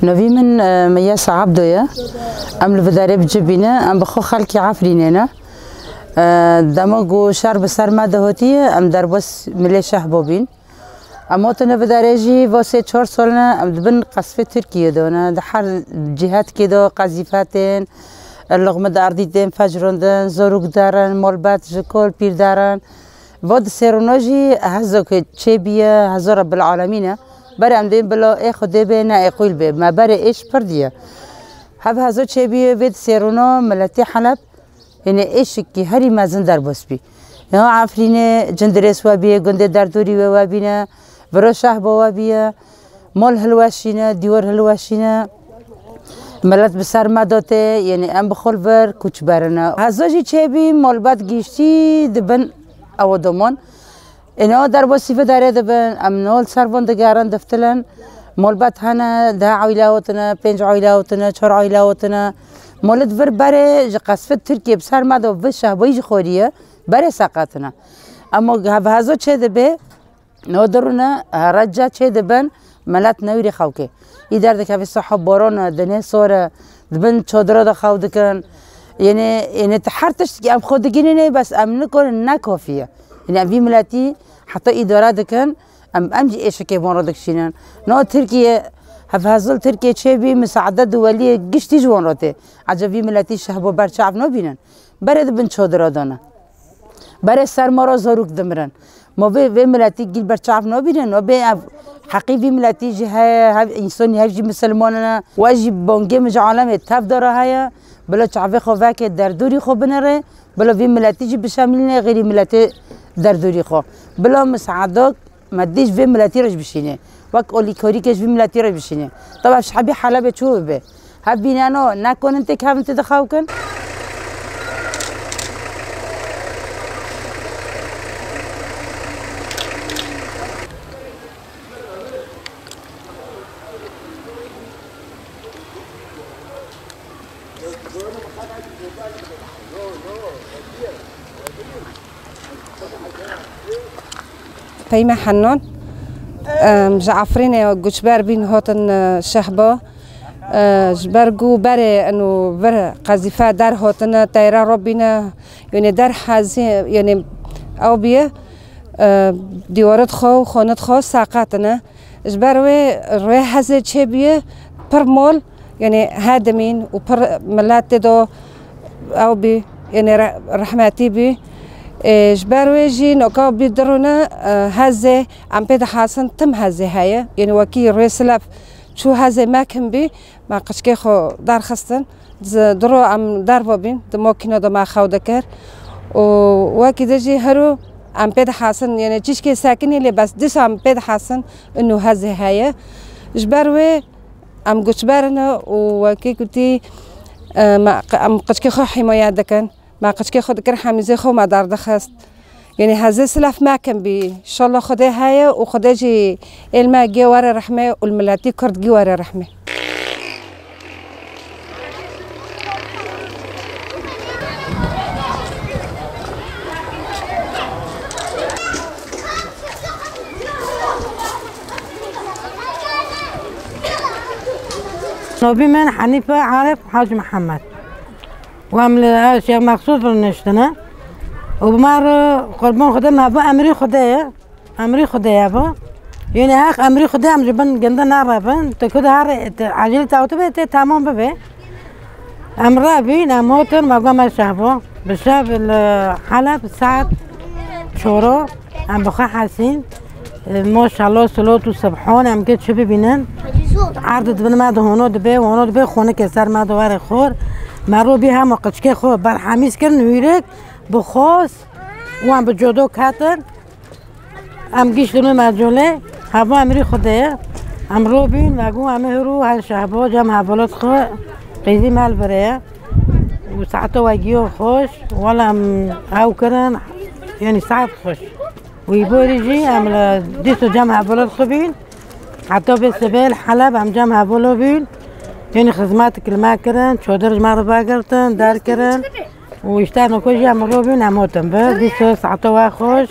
نوی من میاس عبدویه ام لوداره بجبینه ام بخو خالکی عفرینه دماغو شر بسر ماده هاتیه ام در بس ملی شهبابین اما تو لوداره جی واسه 4 سالنا ام دبن قصفه ترکیه دونه در هر جهت کده قذیفتن لغمه داردیدن فجرندن زروق دارن مالبات جکول پیر دارن واد سروناجی هزو که چه بیه هزار رب العالمینه برای ام دیم بلا ای خود به نه اقول به ما برای ایش پردیه هزار چه بیه وید سرونا ملتی حلب یعنی ایش کی هری مزن در بس بی یا عفرینه جندرس و بیه گنده در دوری و بینه برای شهب و بیه مال هلواشینه دیور هلواشینه ملت بسر مداته یعنی ام بخول بر کوچ برنه هزاجی چه بی مال بد گیشتی دبن او دمان اینا در وصفه داره دبن امنال سربان دگران دفتلن مالبات هنا 10 عائلاتنا 5 عائلاتنا 4 عائلاتنا مولد ور بره قصفه ترکیه بسر مدو و شهبایی خوریه بره ساقاتنا اما هذا چه دبه نادرنا رجا چه دبن ملت نوری خوکه ایدار دکه به صحاب باران دنه سوره دبن چادر دا خو دکن یعنی تحرتش ام خودگینه نه بس ام نکن نکافیه یعنی ام ملتی حتى إدارة دكان أمجي إيش كي بونردك شينان نو تركيا هفهزل تركيا شيبي مساعدة دولية قش تيجي بونرته عجبي ملتي شهبو برشاف نبينن برد بن شودرا دانا برد سر مرا زاروك دمرن ما في ملتي جيل برشاف نبينن وبي حقيقي ملتي جه إنسان هرجي مسلماننا واجي بانجي مج عالم تف داره هيا بلا شعبي خوفك دردوري خو بنره بلا في ملتي جي بشاملنا غير ملتي در دوری خو بلا مساعدات مادیش و ملتی رج بشینه وقت اولیکاری کش و ملتی رج بشینه طبعا شعبی حلب چوب به هبینا نکنن تک هم تدخو کن فيما حنون جعفرين جوشبار بين هوتن شهبا جبرجو بري انه بر قذيفة در هوتن تيرا ربنا يعني در حزي يعني او بيه ديورت خو خونت خو ساقاتنا جبروي روي حزي چه بيه پر مول يعني هادمين و پر ملات دو او بي يعني رحمتي بي جبروي جي نوكا بيدرونا هزه عم بيد حسن تم هزه هيا يعني وكي رسلف شو هزه ما كان بي ما قشكي خو دار خستن درو عم دار بين دموكينو دما خو دكر وكي دجي هرو عم بيد حسن يعني تشكي ساكني اللي بس دش عم بيد حسن انه هزه هيا جبروي عم جبرنا وكي كنتي ما عم قشكي خو حمايه دكن ما قشكي خود كر حميزه خو ما دار دخست يعني هذا سلف ما كان بي ان شاء الله خدي هاي وخدي جي الماء جي ورا رحمه والملاتي كرد جي ورا رحمه نوبي من حنيفه عارف حاج محمد وعمل اشياء مخصوص نشتنا وبمر قربان خدا ما با امري خدايا امري خدايا با يعني هاك امري خدايا ام جبن جندا نعرفن تكود هار عجل تاوتبه تمام ببه امرا بين اموتر ما قام شافو بشاف الحلب ساعه شورو ام بخا حسين ما شاء الله صلاه وسبحان ام كنت شوفي بينن عرض بن ما هونو دبه خونه كسر ما دوار خور مرو بی هم قشکه خو بر حمیز کردن ویرک بخواس و هم بجودو کاتر هم گیش دنو مجله هوا امری خوده امرو بین مگو امهرو هر شهبا جمع حوالات خو قیدی مال بره و ساعته واجیو خوش ولا او کرن يعني ساعات خوش ويبوريجي عمل ديسو جمع حوالات خو بین حتی بسبيل حلب هم جمع حوالو بین يعني خدمات كلمة كرن شودر جمع باقرتن دار كرن ويشتغلوا كل شيء امرو بین اموتن بس ديسو ساعته واخوش